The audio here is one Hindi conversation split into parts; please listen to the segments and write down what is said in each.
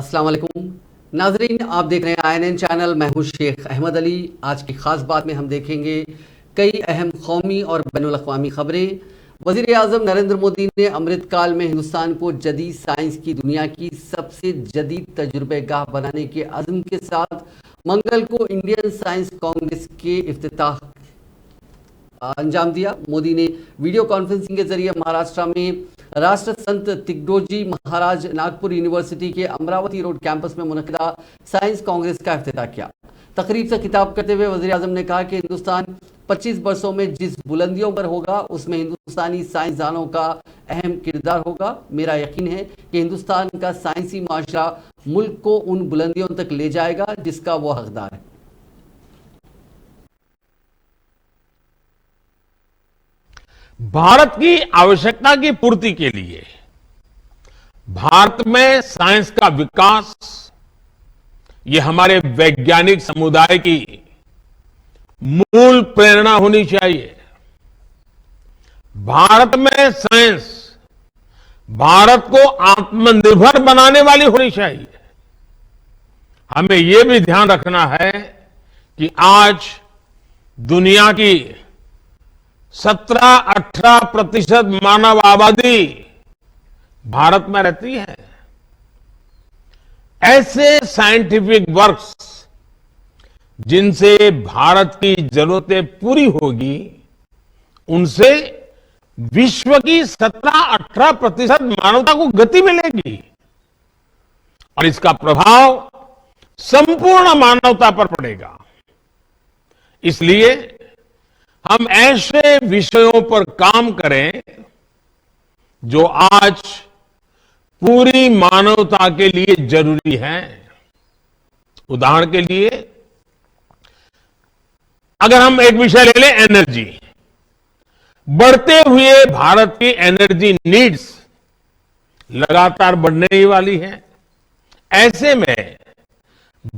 अस्सलाम वालेकुम नाजरीन, आप देख रहे हैं INN चैनल। मैं हूं शेख अहमद अली। आज की खास बात में हम देखेंगे कई अहम कौमी और बैनुल-अक़वामी खबरें। वज़ीर आज़म नरेंद्र मोदी ने अमृतकाल में हिंदुस्तान को जदीद साइंस की दुनिया की सबसे जदीद तजुर्बेगाह बनाने के अज़्म के साथ मंगल को इंडियन साइंस कांग्रेस के इफ्तिताह अंजाम दिया। मोदी ने वीडियो कॉन्फ्रेंसिंग के जरिए महाराष्ट्र में राष्ट्र संत तिग्डोजी महाराज नागपुर यूनिवर्सिटी के अमरावती रोड कैंपस में मुनक़िदा साइंस कांग्रेस का इफ्तिताह किया। तकरीब से खिताब करते हुए वज़ीर आज़म ने कहा कि हिंदुस्तान 25 वर्षों में जिस बुलंदियों पर होगा उसमें हिंदुस्तानी साइंसदानों का अहम किरदार होगा। मेरा यकीन है कि हिंदुस्तान का साइंसी माशरा मुल्क को उन बुलंदियों तक ले जाएगा जिसका वो हकदार है। भारत की आवश्यकता की पूर्ति के लिए भारत में साइंस का विकास, ये हमारे वैज्ञानिक समुदाय की मूल प्रेरणा होनी चाहिए। भारत में साइंस भारत को आत्मनिर्भर बनाने वाली होनी चाहिए। हमें यह भी ध्यान रखना है कि आज दुनिया की 17-18% मानव आबादी भारत में रहती है। ऐसे साइंटिफिक वर्क्स जिनसे भारत की जरूरतें पूरी होगी, उनसे विश्व की 17-18% मानवता को गति मिलेगी और इसका प्रभाव संपूर्ण मानवता पर पड़ेगा। इसलिए हम ऐसे विषयों पर काम करें जो आज पूरी मानवता के लिए जरूरी है। उदाहरण के लिए अगर हम एक विषय ले लें, एनर्जी। बढ़ते हुए भारत की एनर्जी नीड्स लगातार बढ़ने ही वाली है। ऐसे में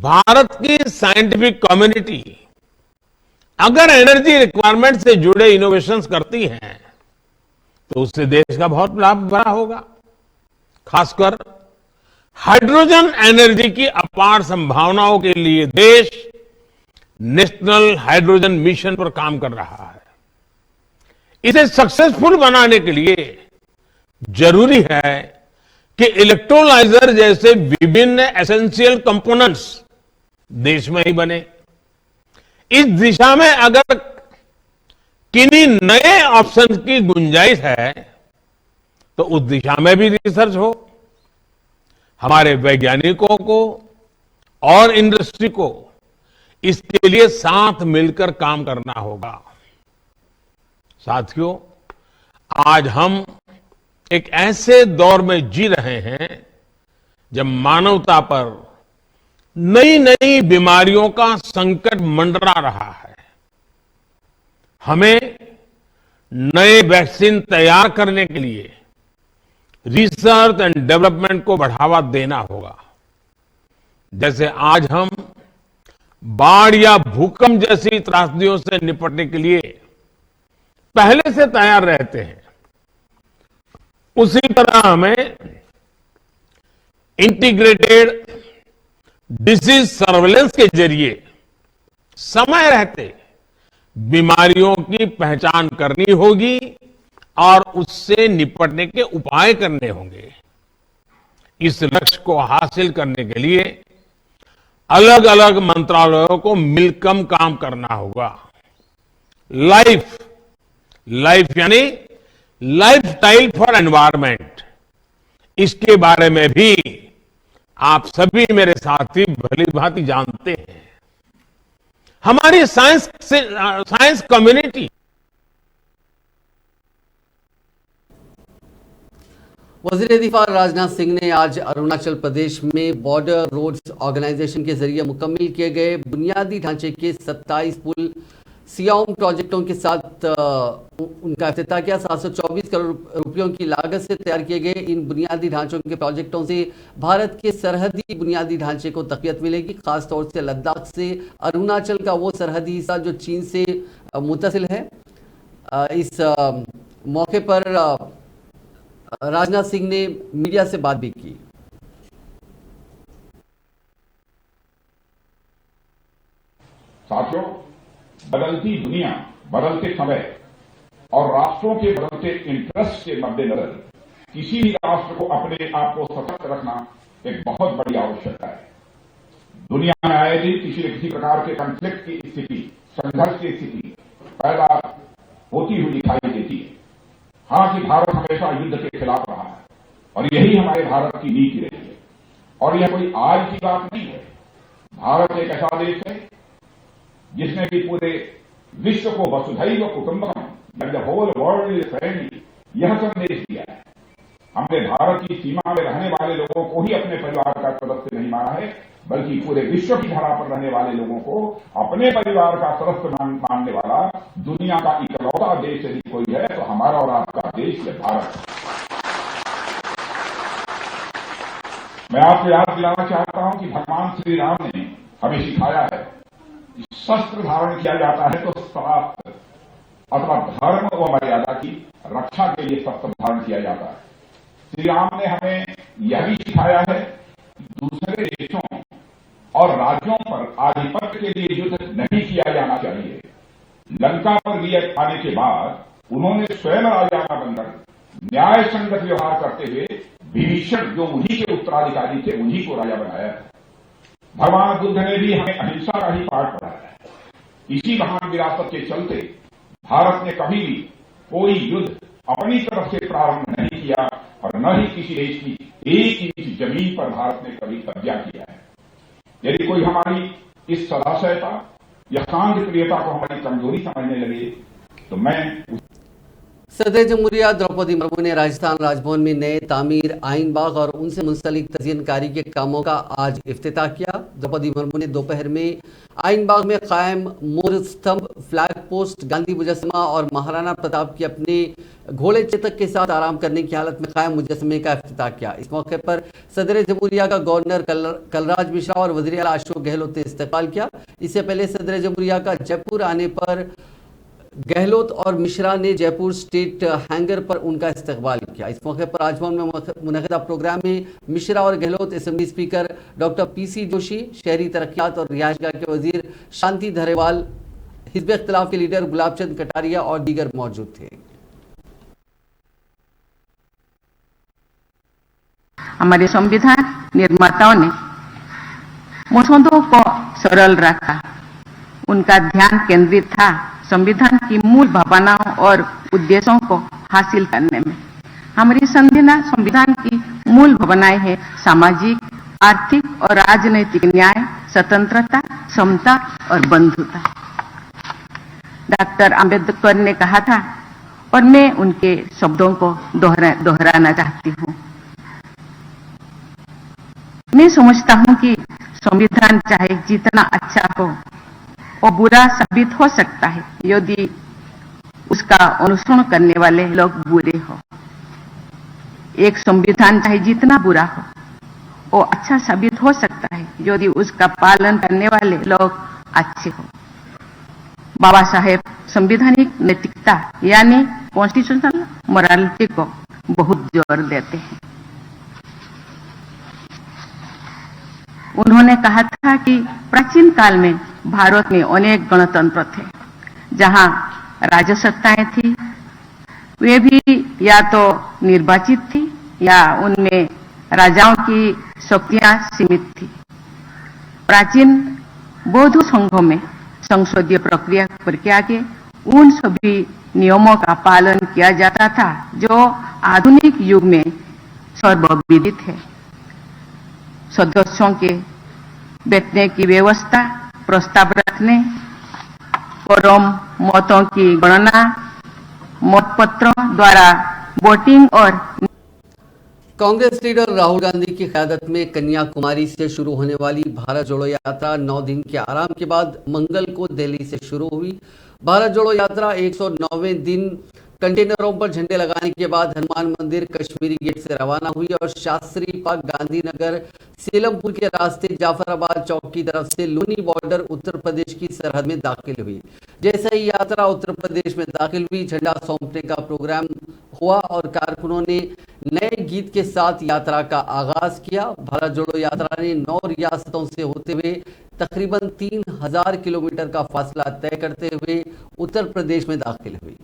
भारत की साइंटिफिक कम्युनिटी अगर एनर्जी रिक्वायरमेंट से जुड़े इनोवेशंस करती है तो उससे देश का बहुत लाभ बड़ा होगा। खासकर हाइड्रोजन एनर्जी की अपार संभावनाओं के लिए देश नेशनल हाइड्रोजन मिशन पर काम कर रहा है। इसे सक्सेसफुल बनाने के लिए जरूरी है कि इलेक्ट्रोलाइजर जैसे विभिन्न एसेंशियल कंपोनेंट्स देश में ही बने। इस दिशा में अगर किन्हीं नए ऑप्शन की गुंजाइश है तो उस दिशा में भी रिसर्च हो। हमारे वैज्ञानिकों को और इंडस्ट्री को इसके लिए साथ मिलकर काम करना होगा। साथियों, आज हम एक ऐसे दौर में जी रहे हैं जब मानवता पर नई नई बीमारियों का संकट मंडरा रहा है। हमें नए वैक्सीन तैयार करने के लिए रिसर्च एंड डेवलपमेंट को बढ़ावा देना होगा। जैसे आज हम बाढ़ या भूकंप जैसी त्रासदियों से निपटने के लिए पहले से तैयार रहते हैं, उसी तरह हमें इंटीग्रेटेड डिसीज सर्वेलेंस के जरिए समय रहते बीमारियों की पहचान करनी होगी और उससे निपटने के उपाय करने होंगे। इस लक्ष्य को हासिल करने के लिए अलग अलग मंत्रालयों को मिलकर काम करना होगा। लाइफ यानी लाइफस्टाइल फॉर एनवायरमेंट, इसके बारे में भी आप सभी मेरे साथी भली भांति जानते हैं। हमारी साइंस कम्युनिटी वज़ीर दिफा राजनाथ सिंह ने आज अरुणाचल प्रदेश में बॉर्डर रोड्स ऑर्गेनाइजेशन के जरिए मुकम्मल किए गए बुनियादी ढांचे के 27 पुल सियाओम प्रोजेक्टों के साथ उनका इफ्तिताह किया। 724 करोड़ रुपयों की लागत से तैयार किए गए इन बुनियादी ढांचों के प्रोजेक्टों से भारत के सरहदी बुनियादी ढांचे को तक़वियत मिलेगी। खासतौर से लद्दाख से अरुणाचल का वो सरहदी हिस्सा जो चीन से मुत्तसिल है। इस मौके पर राजनाथ सिंह ने मीडिया से बात भी की। साथियों, बदलती दुनिया, बदलते समय और राष्ट्रों के बदलते इंटरेस्ट के मद्देनजर किसी भी राष्ट्र को अपने आप को सशक्त रखना एक बहुत बड़ी आवश्यकता है। दुनिया में आए दिन किसी न किसी प्रकार के कॉन्फ्लिक्ट की स्थिति, संघर्ष की स्थिति पैदा होती हुई दिखाई देती है। हालांकि भारत हमेशा युद्ध के खिलाफ रहा है और यही हमारे भारत की नीति रही है। और यह कोई आज की बात नहीं है। भारत एक ऐसा देश है जिसने भी पूरे विश्व को वसुधैव कुटुंबकम, the whole world is friendly, यह संदेश दिया है। हमने भारत की सीमा में रहने वाले लोगों को ही अपने परिवार का सदस्य नहीं माना है, बल्कि पूरे विश्व की धरा पर रहने वाले लोगों को अपने परिवार का सदस्य मानने वाला दुनिया का इकलौता देश यदि कोई है तो हमारा और आपका देश है भारत। मैं आपको याद दिलाना चाहता हूं कि भगवान श्री राम ने हमें सिखाया है कि शस्त्र धारण किया जाता है तो शास्त्र अथवा धर्म व मर्यादा की रक्षा के लिए शस्त्र धारण किया जाता है। श्री राम ने हमें यह भी सिखाया है कि दूसरे देशों और राज्यों पर आधिपत्य के लिए युद्ध नहीं किया जाना चाहिए। लंका पर विजय पाने के बाद उन्होंने स्वयं राजा बनकर न्याय संगत व्यवहार करते हुए विभीषण, जो उन्हीं के उत्तराधिकारी थे, उन्हीं को राजा बनाया था। भगवान बुद्ध ने भी हमें अहिंसा का ही पाठ पढ़ाया है। इसी महान विरासत के चलते भारत ने कभी भी कोई युद्ध अपनी तरफ से प्रारंभ नहीं किया और न ही किसी देश की एक इंच जमीन पर भारत ने कभी कब्जा किया है। यदि कोई हमारी इस सदाशयता या शांति प्रियता को हमारी कमजोरी समझने लगे तो मैं सदर जमहूरिया द्रौपदी मुर्मू ने राजस्थान राजभवन में नए तामीर, आइन बाग और उनसे मुंसलिक तज़यीनकारी के कामों का आज इफ्तिताह किया। द्रौपदी मुर्मू ने दोपहर में आइन बाग में कायम मोर स्तंभ, फ्लैग पोस्ट, गांधी मुजस्समा और महाराणा प्रताप की अपने घोड़े चेतक के साथ आराम करने की हालत में कायम मुजस्समे का इफ्तिताह किया। इस मौके पर सदर जमहूरिया का गवर्नर कलराज मिश्रा और वज़ीर आला अशोक गहलोत ने इस्तकबाल किया। इससे पहले सदर जमहूरिया का जयपुर आने पर गहलोत और मिश्रा ने जयपुर स्टेट हैंगर पर उनका इस्तकबाल किया। इस मौके पर राजभवन में मुनक़िदा प्रोग्राम में मिश्रा और Gehlot, assembly speaker doctor PC Joshi, शहरी तरक्यात और रिहायशगाह के वजीर शांति धरेवाल, हिज़्ब इख्तिलाफ के लीडर गुलाब चंद कटारिया और दीगर मौजूद थे। हमारे संविधान निर्माताओं ने मसौदों को सरल रखा। उनका ध्यान केंद्रित था संविधान की मूल भावनाओं और उद्देश्यों को हासिल करने में। हमारी संविधान की मूल भावनाएं हैं सामाजिक, आर्थिक और राजनैतिक न्याय, स्वतंत्रता, समता और बंधुता। डॉक्टर आम्बेडकर ने कहा था और मैं उनके शब्दों को दोहराना चाहती हूँ। मैं समझता हूँ कि संविधान चाहे जितना अच्छा हो वो बुरा साबित हो सकता है यदि उसका अनुसरण करने वाले लोग बुरे हो। एक संविधान चाहे जितना बुरा हो वो अच्छा साबित हो सकता है यदि उसका पालन करने वाले लोग अच्छे हो। बाबा साहेब संवैधानिक नैतिकता यानी कॉन्स्टिट्यूशनल मोरालिटी को बहुत जोर देते हैं। उन्होंने कहा था कि प्राचीन काल में भारत में अनेक गणतंत्र थे जहां राजसत्ताएं थी। वे भी या तो निर्वाचित थी या उनमें राजाओं की शक्तियां सीमित थी। प्राचीन बौद्ध संघों में संसदीय प्रक्रिया के उन सभी नियमों का पालन किया जाता था जो आधुनिक युग में सर्वविदित है। सदस्यों के बैठने की व्यवस्था, प्रस्ताव रखने, कोरम, मतों की गणना, मतपत्रों द्वारा वोटिंग और कांग्रेस लीडर राहुल गांधी की क़यादत में कन्याकुमारी से शुरू होने वाली भारत जोड़ो यात्रा 9 दिन के आराम के बाद मंगल को दिल्ली से शुरू हुई। भारत जोड़ो यात्रा 109वें दिन कंटेनरों पर झंडे लगाने के बाद हनुमान मंदिर कश्मीरी गेट से रवाना हुई और शास्त्री पार्क, गांधीनगर, सेलमपुर के रास्ते जाफराबाद चौक की तरफ से लोनी बॉर्डर उत्तर प्रदेश की सरहद में दाखिल हुई। जैसे ही यात्रा उत्तर प्रदेश में दाखिल हुई, झंडा सौंपने का प्रोग्राम हुआ और कारकुनों ने नए गीत के साथ यात्रा का आगाज किया। भारत जोड़ो यात्रा ने 9 रियासतों से होते हुए तकरीबन 3000 किलोमीटर का फासला तय करते हुए उत्तर प्रदेश में दाखिल हुई।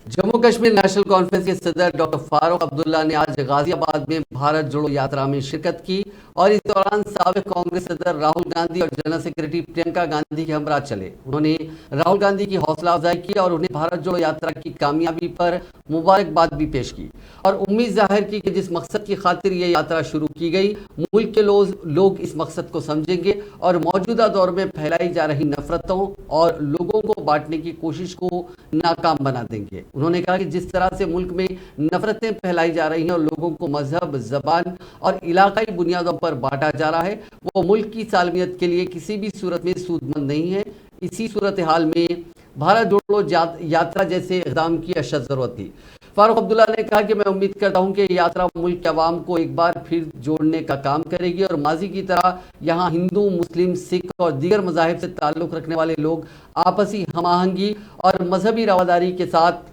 जम्मू कश्मीर नेशनल कॉन्फ्रेंस के सदर डॉक्टर फारूक अब्दुल्ला ने आज गाजियाबाद में भारत जोड़ो यात्रा में शिरकत की और इस दौरान साबिक कांग्रेस सदर राहुल गांधी और जनरल सेक्रेटरी प्रियंका गांधी के हमरा चले। उन्होंने राहुल गांधी की हौसला अफजाई की और उन्हें भारत जोड़ो यात्रा की कामयाबी पर मुबारकबाद भी पेश की और उम्मीद जाहिर की कि जिस मकसद की खातिर ये यात्रा शुरू की गई, मुल्क के लोग इस मकसद को समझेंगे और मौजूदा दौर में फैलाई जा रही नफरतों और लोगों को बांटने की कोशिश को नाकाम बना देंगे। उन्होंने कहा कि जिस तरह से मुल्क में नफरतें फैलाई जा रही हैं और लोगों को मजहब, जबान और इलाकाई बुनियादों पर बांटा जा रहा है, वो मुल्क की सालमियत के लिए किसी भी सूरत में सूदमंद नहीं है। इसी सूरत हाल में भारत जोड़ो यात्रा जैसे इक़दाम की अशद जरूरत थी। फारूक अब्दुल्ला ने कहा कि मैं उम्मीद करता हूं कि यात्रा मुल्क के अवाम को एक बार फिर जोड़ने का काम करेगी और माजी की तरह यहाँ हिंदू, मुस्लिम, सिख और दीगर मज़ाहिब से ताल्लुक़ रखने वाले लोग आपसी हमाहंगी और मजहबी रवादारी के साथ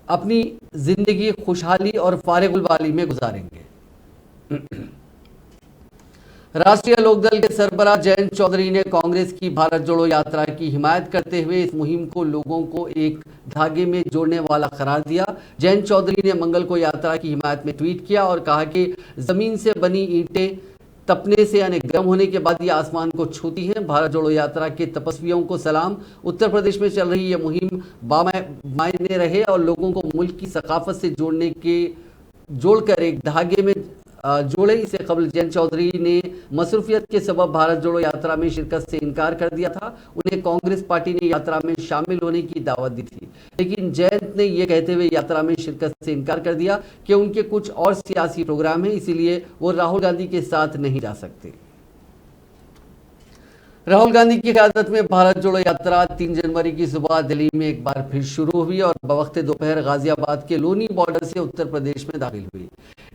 अपनी जिंदगी खुशहाली और फारिगुलबाली में गुजारेंगे। राष्ट्रीय लोकदल के सरबराह जयंत चौधरी ने कांग्रेस की भारत जोड़ो यात्रा की हिमायत करते हुए इस मुहिम को लोगों को एक धागे में जोड़ने वाला करार दिया। जयंत चौधरी ने मंगल को यात्रा की हिमायत में ट्वीट किया और कहा कि जमीन से बनी ईंटें तपने से यानी गर्म होने के बाद ये आसमान को छूती हैं। भारत जोड़ो यात्रा के तपस्वियों को सलाम। उत्तर प्रदेश में चल रही ये मुहिम मायने रहे और लोगों को मुल्क की सकाफत से जोड़कर एक धागे में जोड़े। इससे कबल जयंत चौधरी ने मसरूफियत के सबब भारत जोड़ो यात्रा में शिरकत से इनकार कर दिया था। उन्हें कांग्रेस पार्टी ने यात्रा में शामिल होने की दावत दी थी, लेकिन जयंत ने यह कहते हुए यात्रा में शिरकत से इनकार कर दिया कि उनके कुछ और सियासी प्रोग्राम हैं, इसीलिए वो राहुल गांधी के साथ नहीं जा सकते। राहुल गांधी की क़यादत में भारत जोड़ो यात्रा 3 जनवरी की सुबह दिल्ली में एक बार फिर शुरू हुई और बवक्त दोपहर गाजियाबाद के लोनी बॉर्डर से उत्तर प्रदेश में दाखिल हुई।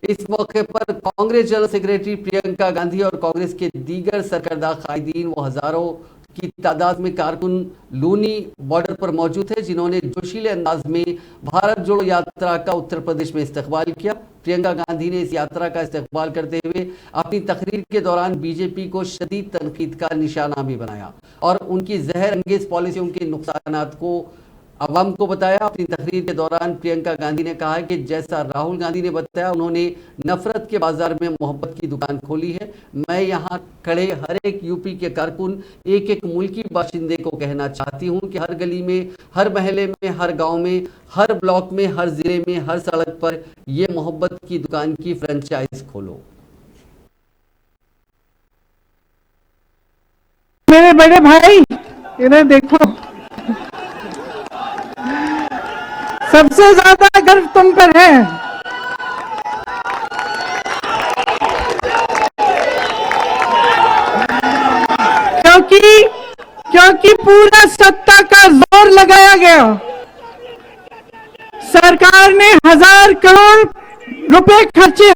इस मौके पर कांग्रेस जनरल सेक्रेटरी प्रियंका गांधी और कांग्रेस के दीगर सरकर्दा कायदीन व हजारों की तादाद में कारकुन लोनी बॉर्डर पर मौजूद थे, जिन्होंने जोशीले अंदाज में भारत जोड़ो यात्रा का उत्तर प्रदेश में इस्तकबाल किया। प्रियंका गांधी ने इस यात्रा का इस्तकबाल करते हुए अपनी तकरीर के दौरान बीजेपी को शदीद तनकीद का निशाना भी बनाया और उनकी जहर अंगेज पॉलिसियों के नुकसानात को अवाम को बताया। अपनी तकरीर के दौरान प्रियंका गांधी ने कहा कि जैसा राहुल गांधी ने बताया, उन्होंने नफरत के बाजार में मोहब्बत की दुकान खोली है। मैं यहाँ खड़े हर एक यूपी के कारकुन, एक एक मुल्की बाशिंदे को कहना चाहती हूँ कि हर गली में, हर महल्ले में, हर गांव में, हर ब्लॉक में, हर जिले में, हर सड़क पर ये मोहब्बत की दुकान की फ्रेंचाइज खोलो। मेरे बड़े भाई इधर देखो, सबसे ज्यादा गर्व तुम पर है। क्योंकि पूरा सत्ता का जोर लगाया गया। सरकार ने 1000 करोड़ रुपए खर्चे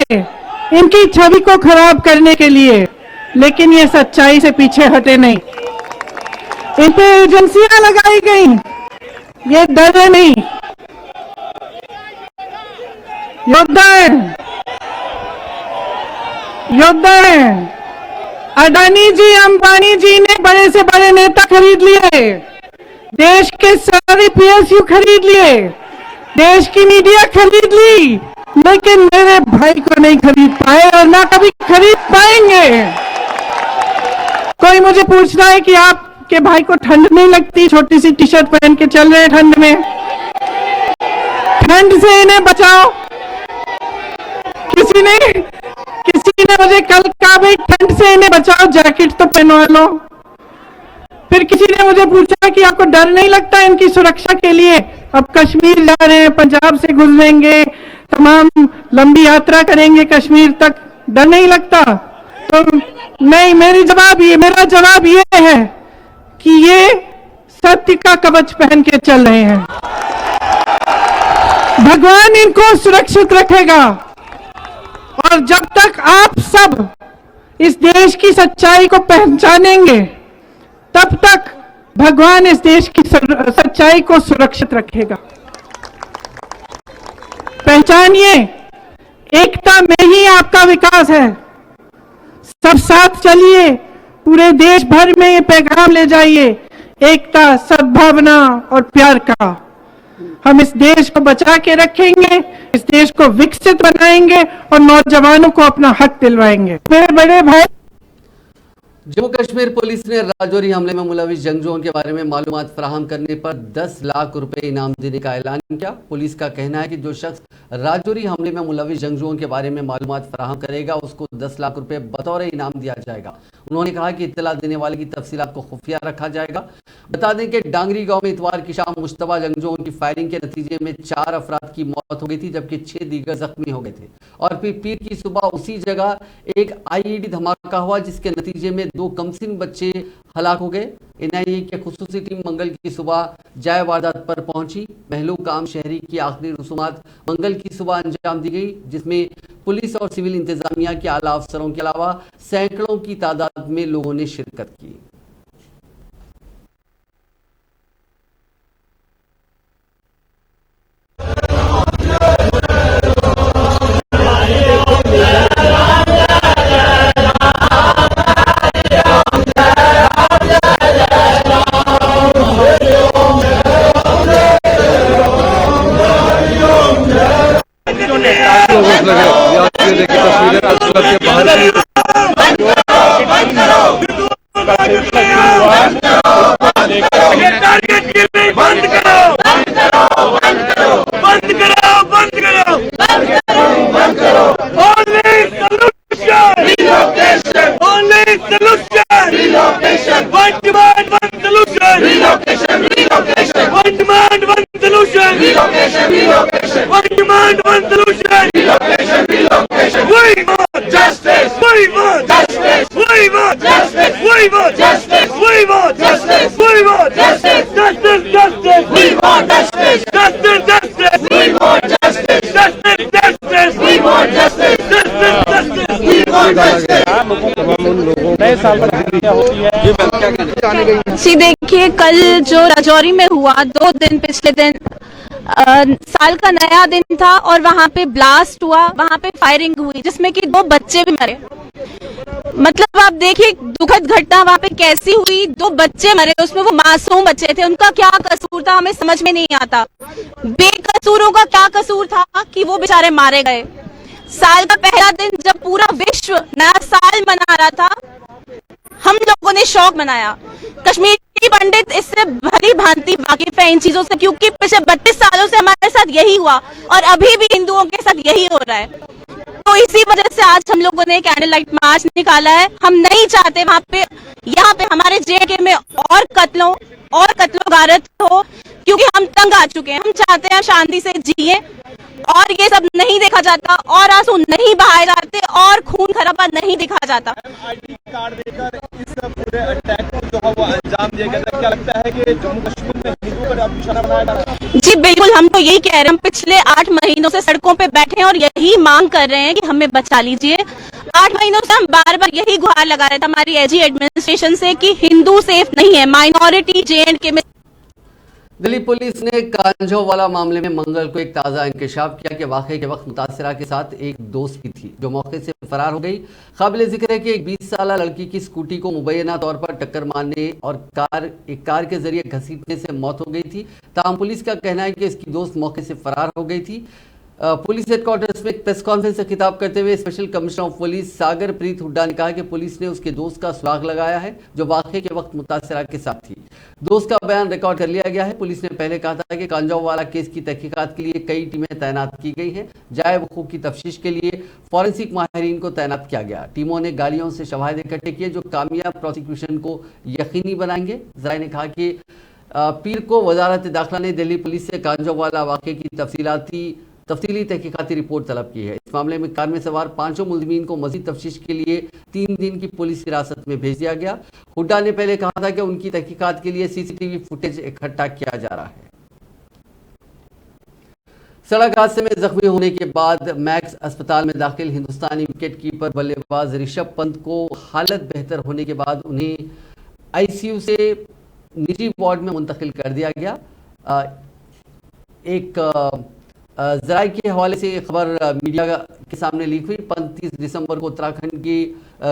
इनकी छवि को खराब करने के लिए, लेकिन ये सच्चाई से पीछे हटे नहीं। इन पे एजेंसियां लगाई गई, ये डरे नहीं, योद्धा है। अडानी जी, अंबानी जी ने बड़े से बड़े नेता खरीद लिए, देश के सारे पीएसयू खरीद लिए, देश की मीडिया खरीद ली, लेकिन मेरे भाई को नहीं खरीद पाए और ना कभी खरीद पाएंगे। कोई मुझे पूछ रहा है कि आपके भाई को ठंड नहीं लगती, छोटी सी टी शर्ट पहन के चल रहे हैं ठंड में। ठंड से इन्हें बचाओ। किसी ने मुझे कल कहा भाई ठंड से इन्हें बचाओ, जैकेट तो पहनवा लो। फिर किसी ने मुझे पूछा कि आपको डर नहीं लगता इनकी सुरक्षा के लिए? अब कश्मीर जा रहे हैं, पंजाब से गुजरेंगे, तमाम लंबी यात्रा करेंगे कश्मीर तक, डर नहीं लगता? तो नहीं, मेरा जवाब ये है कि ये सत्य का कवच पहन के चल रहे हैं। भगवान इनको सुरक्षित रखेगा और जब तक आप सब इस देश की सच्चाई को पहचानेंगे, तब तक भगवान इस देश की सच्चाई को सुरक्षित रखेगा। पहचानिए, एकता में ही आपका विकास है। सब साथ चलिए, पूरे देश भर में ये पैगाम ले जाइए, एकता, सद्भावना और प्यार का। हम इस देश को बचा के रखेंगे, इस देश को विकसित बनाएंगे और नौजवानों को अपना हक दिलवाएंगे। मेरे बड़े भाई, जम्मू कश्मीर पुलिस ने राजौरी हमले में मुलविस जंगजुओं के बारे में मालूमात फराहम करने पर 10 लाख रुपए इनाम देने का ऐलान किया। पुलिस का कहना है कि जो शख्स राजौरी हमले में मुलविस जंगजुओं के बारे में मालूमात फराहम करेगा, उसको 10 लाख रुपए बतौर इनाम दिया जाएगा। उन्होंने कहा कि इत्तला देने वाले की तफसीलात को खुफिया रखा जाएगा। बता दें कि डांगरी गांव में इतवार की शाम मुश्तबा जंगजुओं की फायरिंग के नतीजे में 4 अफराद की मौत हो गई थी, जबकि 6 दीगर जख्मी हो गए थे। और फिर पीर की सुबह उसी जगह एक IED धमाका हुआ, जिसके नतीजे में 2 कमसिन बच्चे हलाक हो गए। NIA की खुसूसी टीम मंगल की सुबह जाए वारदात पर पहुंची। महलूक आम शहरी की आखिरी रसूमात मंगल की सुबह अंजाम दी गई, जिसमें पुलिस और सिविल इंतजामिया के आला अफसरों के अलावा सैकड़ों की तादाद में लोगों ने शिरकत की। जी देखिए, कल जो राजौरी में हुआ, 2 दिन पिछले दिन साल का नया दिन था और वहां पे ब्लास्ट हुआ, वहां पे फायरिंग हुई, जिसमें कि 2 बच्चे भी मरे। मतलब आप देखिए दुखद घटना वहां पे कैसी हुई, 2 बच्चे मरे, उसमें वो मासूम बच्चे थे। उनका क्या कसूर था हमें समझ में नहीं आता। बेकसूरों का क्या कसूर था कि वो बेचारे मारे गए। साल का पहला दिन जब पूरा विश्व नया साल मना रहा था, हम लोगों ने शौक मनाया। कश्मीरी पंडित इससे भली भांति वाकिफ है इन चीजों से, क्योंकि पिछले 32 सालों से हमारे साथ यही हुआ और अभी भी हिंदुओं के साथ यही हो रहा है। तो इसी वजह से आज हम लोगों ने कैंडल लाइट मार्च निकाला है। हम नहीं चाहते यहाँ पे हमारे जेके में और कत्लों गारत हो, क्योंकि हम तंग आ चुके हैं। हम चाहते हैं शांति से जिए और ये सब नहीं देखा जाता और आंसू नहीं बहाए जाते और खून खराबा नहीं दिखा जाता। आईडी कार्ड देकर इस पूरे अटैक को जो है वो अंजाम दिया गया था। क्या लगता है कि जम्मू कश्मीर में हिंदुओं पर निशाना बनाया जा रहा है? जी बिल्कुल, हम तो यही कह रहे हैं। हम पिछले 8 महीनों से सड़कों पे बैठे हैं और यही मांग कर रहे हैं कि हमें बचा लीजिए। 8 महीनों से हम बार बार यही गुहार लगा रहे थे हमारी एजी एडमिनिस्ट्रेशन से कि हिंदू सेफ नहीं है, माइनॉरिटी JNK में। दिल्ली पुलिस ने कांझोवाला मामले में मंगल को एक ताज़ा इंकशाफ किया कि वाक़े के वक्त मुतासिरा के साथ एक दोस्त भी थी जो मौके से फरार हो गई। काबिल जिक्र है कि एक 20 साल लड़की की स्कूटी को मुबैना तौर पर टक्कर मारने और एक कार के जरिए घसीटने से मौत हो गई थी। ताहम पुलिस का कहना है कि इसकी दोस्त मौके से फरार हो गई थी। पुलिस हेडक्वार्टर्स में एक प्रेस कॉन्फ्रेंस से खिताब करते हुए स्पेशल कमिश्नर ऑफ पुलिस सागर प्रीत हुड्डा ने कहा कि पुलिस ने उसके दोस्त का सुराग लगाया है जो वाक़े के वक्त मुतासिरा के साथ थी। दोस्त का बयान रिकॉर्ड कर लिया गया है। पुलिस ने पहले कहा था कि कांझोवाला केस की तहकीकात के लिए कई टीमें तैनात की गई हैं। जाए वकूफ़ की तफ्तीश के लिए फॉरेंसिक माहिरीन को तैनात किया गया। टीमों ने गाड़ियों से शवाहिद इकट्ठे किए जो कामयाब प्रोसिक्यूशन को यकीनी बनाएंगे। जराए ने कहा कि पीर को वजारत दाखिला ने दिल्ली पुलिस से कांझोवाला वाक़े की तफसीली तहकीकाती रिपोर्ट तलब की है। इस मामले में कार में सवार 5 मुलज़िमीन को मज़ीद तफ्तीश के लिए 3 दिन की पुलिस हिरासत में भेज दिया गया। हुड्डा ने पहले कहा था कि उनकी तहकीकात के लिए CCTV फुटेज इकट्ठा किया जा रहा है। सड़क हादसे में जख्मी होने के बाद मैक्स अस्पताल में दाखिल हिंदुस्तानी विकेट कीपर बल्लेबाज ऋषभ पंत को हालत बेहतर होने के बाद उन्हें ICU से निजी वार्ड में मुंतकिल कर दिया गया। एक जराये के हवाले से खबर मीडिया के सामने लीक हुई। 35 दिसंबर को उत्तराखंड की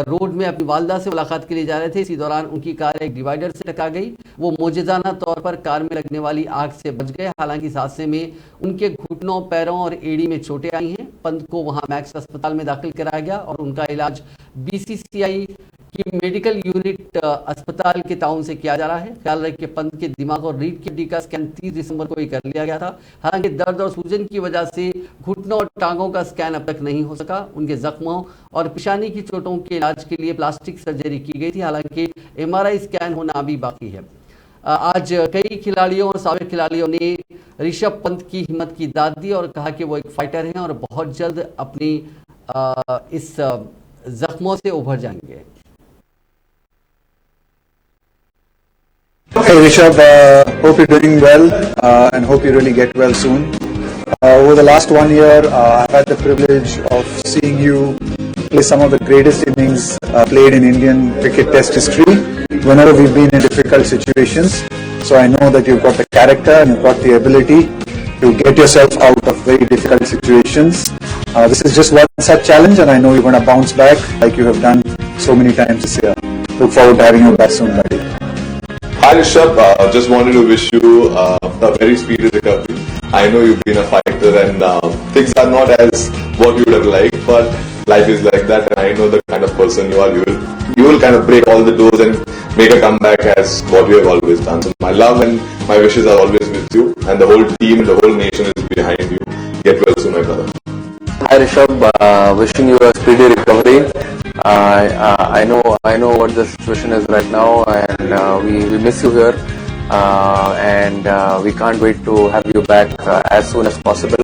रोड में अपनी वालदा से मुलाकात के लिए जा रहे थे। इसी दौरान उनकी कार एक डिवाइडर से टकरा गई। वो मौजज़ाना तौर पर कार में लगने वाली आग से बच गए। हालांकि इस हादसे में उनके घुटनों, पैरों और एड़ी में चोटें आई हैं। पंत को वहां मैक्स अस्पताल में दाखिल कराया गया और उनका इलाज BCCI की मेडिकल यूनिट अस्पताल के ताउन से किया जा रहा है। ख्याल रहे कि पंत के दिमाग और रीढ़ की हड्डी का स्कैन 30 दिसंबर को ही कर लिया गया था। हालांकि दर्द और सूजन की वजह से घुटनों और टांगों का स्कैन अब तक नहीं हो सका। उनके जख्मों और पेशानी की चोटों के इलाज के लिए प्लास्टिक सर्जरी की गई थी। हालांकि MRI स्कैन होना अभी बाकी है। आज कई खिलाड़ियों और साबिक खिलाड़ियों ने ऋषभ पंत की हिम्मत की दाद दी और कहा कि वो एक फाइटर हैं और बहुत जल्द अपनी इस जख्मों से उभर जाएंगे। Hey Rishabh, hope you're doing well and hope you really get well soon. Over the last 1 year, I've had the privilege of seeing you play some of the greatest innings played in Indian cricket test history whenever we've been in difficult situations. So I know that you've got the character and you've got the ability to get yourself out of very difficult situations. This is just one such challenge and I know you're going to bounce back like you have done so many times this year. Look forward to having you back soon, buddy. Hi Rishabh, just wanted to wish you a very speedy recovery. I know you've been a fighter and things are not as what you would have liked, but life is like that and I know the kind of person you are. You will kind of break all the doors and make a comeback as what you have always done. So my love and my wishes are always with you and the whole team and the whole nation is behind you. Get well soon, my brother. Hi Rishabh, wishing you a speedy recovery. I know what the situation is right now and we miss you here and we can't wait to have you back as soon as possible.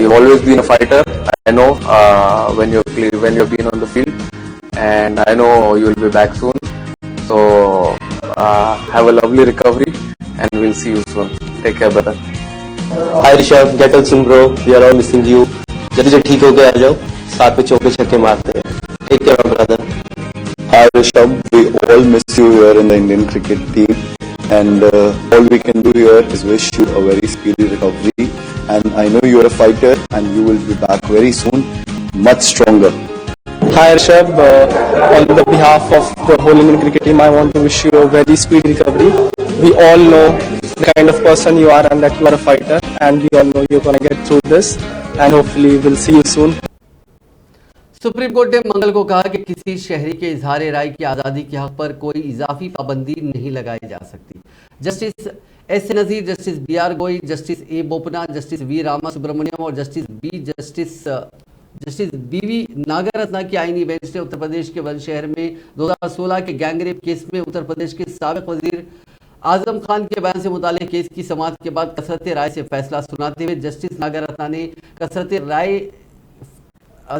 You've always been a fighter, I know, when you've been on the field and I know you'll be back soon. So have a lovely recovery and we'll see you soon. Take care, brother. Hi Rishabh, get well soon bro, we are all missing you. जल्दी से ठीक हो गए आ जाओ, साथ में चौके छक्के मारते हैं. Take care, my brother. Hi Rishabh, we all miss you here in the Indian cricket team and all we can do here is wish you a very speedy recovery and I know you are a fighter and you will be back very soon, much stronger. Hi Rishabh, on the behalf of the whole Indian cricket team, I want to wish you a very speedy recovery. We all know the kind of person you are and that you are a fighter and we all know you're going to get through this and hopefully we'll see you soon. Supreme court ने मंगल को कहा कि किसी शहरी के इजहार राय की आज़ादी के हक पर कोई इजाफी पाबंदी नहीं लगाई जा सकती। Justice S. Nazeer, justice B. R. Goel, justice A. Bopanna, justice V. Rama Subramanian और जस्टिस जस्टिस बीवी नागरत्ना की आईनी बेंच ने उत्तर प्रदेश के बुलंदशहर में 2016 के गैंगरेप केस में उत्तर प्रदेश के साबिक वजीर आजम खान के बयान से मुतालिक केस की समाअत के बाद कसरत राय से फैसला सुनाते हुए जस्टिस नागरत्ना ने कसरत राय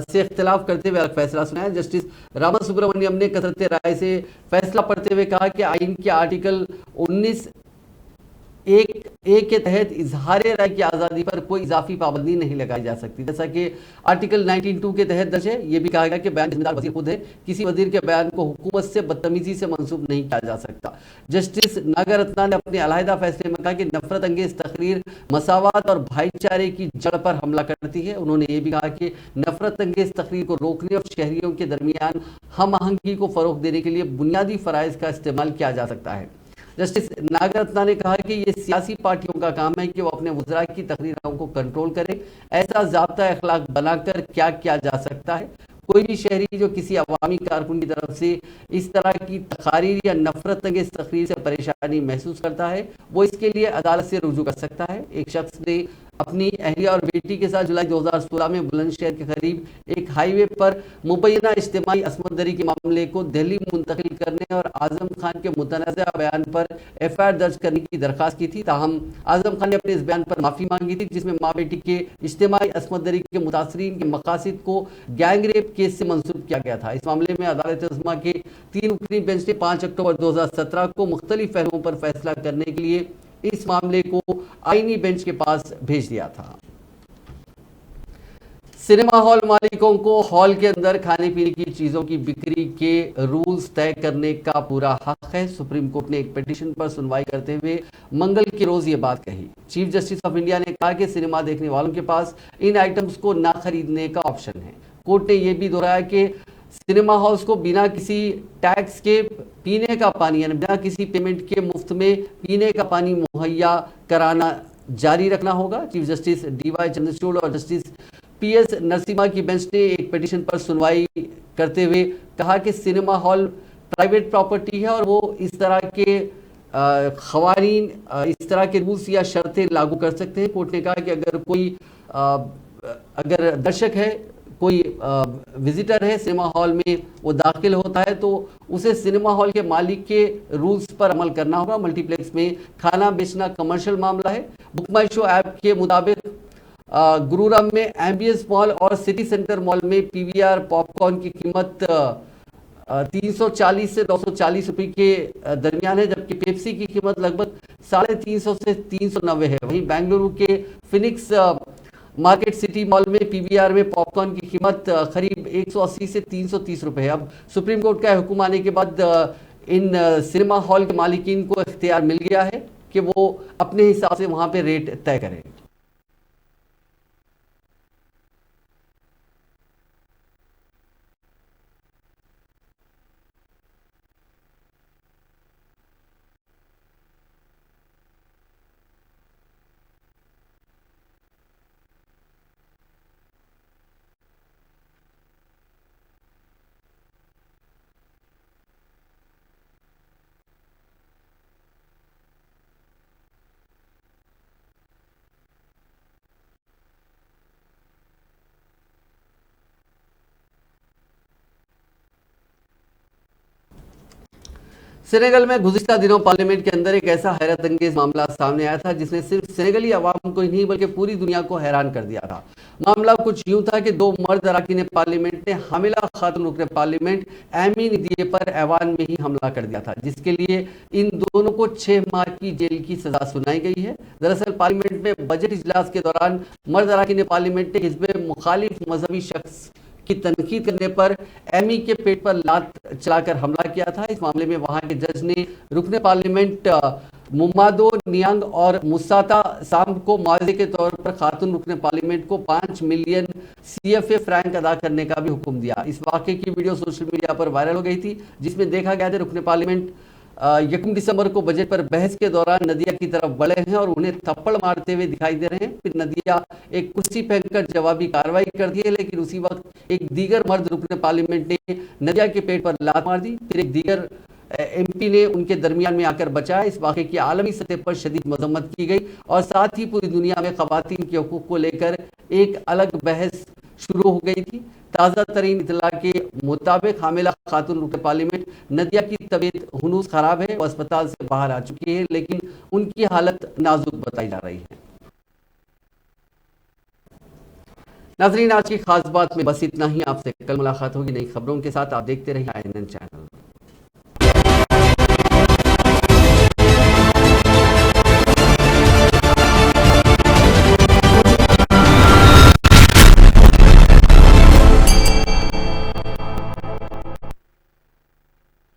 से इख्तिलाफ करते हुए अलग फैसला सुनाया। जस्टिस रामा सुब्रमण्यम ने कसरत राय से फैसला पढ़ते हुए कहा कि आइन के आर्टिकल 19(1)(a) के तहत इजहार राय की आज़ादी पर कोई इजाफी पाबंदी नहीं लगाई जा सकती, जैसा कि आर्टिकल 19(2) के तहत दर्ज है। ये भी कहा गया कि बयान जिम्मेदार वजीर खुद है, किसी वजीर के बयान को हुकूमत से बदतमीजी से मंसूब नहीं किया जा सकता। जस्टिस नागरत्ना ने अपने अलहदा फैसले में कहा कि नफरत अंगेज तकरीर मसावत और भाईचारे की जड़ पर हमला करती है। उन्होंने ये भी कहा कि नफरत अंगेज तकरीर को रोकने और शहरियों के दरमियान हम आहंगी को फरोग देने के लिए बुनियादी फराइज का इस्तेमाल किया जा सकता है। जस्टिस नागरत्ना ने कहा कि ये सियासी पार्टियों का काम है कि वो अपने वज़रा की तकरीरों को कंट्रोल करें। ऐसा ज़ाब्ता अखलाक बनाकर क्या किया जा सकता है? कोई भी शहरी जो किसी अवामी कारकुन की तरफ से इस तरह की तकारीर या नफरत अंगेज तकरीर से परेशानी महसूस करता है, वो इसके लिए अदालत से रुजू कर सकता है। एक शख्स ने अपनी अहलिया और बेटी के साथ जुलाई 2016 में बुलंदशहर के करीब एक हाईवे पर मुबैना इज्तिमाई असमत-दरी के मामले को दिल्ली मुंतकिल करने और आजम खान के मुतनाज़ा बयान पर FIR दर्ज करने की दरख्वास्त की थी। ताहम आजम खान ने अपने इस बयान पर माफ़ी मांगी थी, जिसमें माँ बेटी के इज्तिमाई असमत-दरी के मुतासरीन के मकासद को गैंगरेप केस से मंसूब किया गया था। इस मामले में अदालत उस्मा के 3 रुकनी बेंच ने 5 अक्टूबर 2017 को मुख्तलिफ पहलुओं पर फैसला करने के लिए इस मामले को आईनी बेंच के पास भेज दिया था। सिनेमा हॉल मालिकों को हॉल के अंदर खाने पीने की चीजों की बिक्री के रूल्स तय करने का पूरा हक है। सुप्रीम कोर्ट ने एक पिटीशन पर सुनवाई करते हुए मंगल के रोज ये बात कही। चीफ जस्टिस ऑफ इंडिया ने कहा कि सिनेमा देखने वालों के पास इन आइटम्स को ना खरीदने का ऑप्शन है। कोर्ट ने यह भी दोहराया कि सिनेमा हाउस को बिना किसी टैक्स के पीने का पानी यानी बिना किसी पेमेंट के मुफ्त में पीने का पानी मुहैया कराना जारी रखना होगा। चीफ जस्टिस DY चंद्रचूड़ और जस्टिस PS नरसिम्हा की बेंच ने एक पिटीशन पर सुनवाई करते हुए कहा कि सिनेमा हॉल प्राइवेट प्रॉपर्टी है और वो इस तरह के क़वानीन इस तरह के रूल्स या शर्तें लागू कर सकते हैं। कोर्ट ने कहा कि अगर दर्शक है, कोई विजिटर है सिनेमा हॉल में, वो दाखिल होता है तो उसे सिनेमा हॉल के मालिक के रूल्स पर अमल करना होगा। मल्टीप्लेक्स में खाना बेचना कमर्शियल मामला है। बुक माई शो ऐप के मुताबिक गुरुग्राम में एम्बियंस मॉल और सिटी सेंटर मॉल में PVR पॉपकॉर्न की कीमत 340 से 940 रुपये के दरमियान है, जबकि पेप्सी की कीमत लगभग 350 से 390 है। वहीं बेंगलुरु के फिनिक्स मार्केट सिटी मॉल में PVR में पॉपकॉर्न की कीमत करीब 180 से 330 रुपये है। अब सुप्रीम कोर्ट का हुक्म आने के बाद इन सिनेमा हॉल के मालिकीन को इख्तियार मिल गया है कि वो अपने हिसाब से वहां पे रेट तय करें। सेनेगल में गुज़िश्ता दिनों पार्लियामेंट के अंदर एक ऐसा हैरत अंगेज मामला सामने आया था जिसने सिर्फ सेनेगली अवाम को ही नहीं बल्कि पूरी दुनिया को हैरान कर दिया था। मामला कुछ यूं था कि 2 मर्द अरकान पार्लियामेंट ने हामिला खातून रुकन पार्लियामेंट एमी निदिये पर ऐवान में ही हमला कर दिया था, जिसके लिए इन दोनों को 6 माह की जेल की सजा सुनाई गई है। दरअसल पार्लियामेंट में बजट इजलास के दौरान मर्द अरकान पार्लियामेंट ने हिज़्ब मुखालिफ मजहबी शख्स की तनकीद करने पर एमी के पेट पर लात चलाकर हमला किया था। इस मामले में वहां के जज ने रुकने पार्लियामेंट मुमादो नियांग और मुसाता साम्ब को मुआवजे के तौर पर खातून रुकने पार्लियामेंट को 5 मिलियन CFA फ्रैंक अदा करने का भी हुक्म दिया। इस वाक़े की वीडियो सोशल मीडिया पर वायरल हो गई थी, जिसमें देखा गया था रुकने पार्लियामेंट 1 दिसंबर को बजट पर बहस के दौरान नदिया की तरफ बढ़े हैं और उन्हें थप्पड़ मारते हुए दिखाई दे रहे हैं। फिर नदिया एक कुर्सी फेंककर जवाबी कार्रवाई करती है, लेकिन उसी वक्त एक दीगर मर्द रुकने पार्लियामेंट ने नदिया के पेट पर लात मार दी। फिर एक दीगर MP ने उनके दरमियान में आकर बचाया। इस वाक़े की आलमी सतह पर शदीद मजम्मत की गई और साथ ही पूरी दुनिया में ख़वातीन के हकूक़ को लेकर एक अलग बहस शुरू हो गई थी। ताज़ा तरीन इतला के मुताबिक हामिला खातून रुकन पार्लियामेंट नदिया की तबीयत हुनूस खराब है, वो अस्पताल से बाहर आ चुकी है, लेकिन उनकी हालत नाजुक बताई जा रही है। नाजरीन, आज की खास बात में बस इतना ही। आपसे कल मुलाकात होगी नई खबरों के साथ। आप देखते रहिए INN चैनल।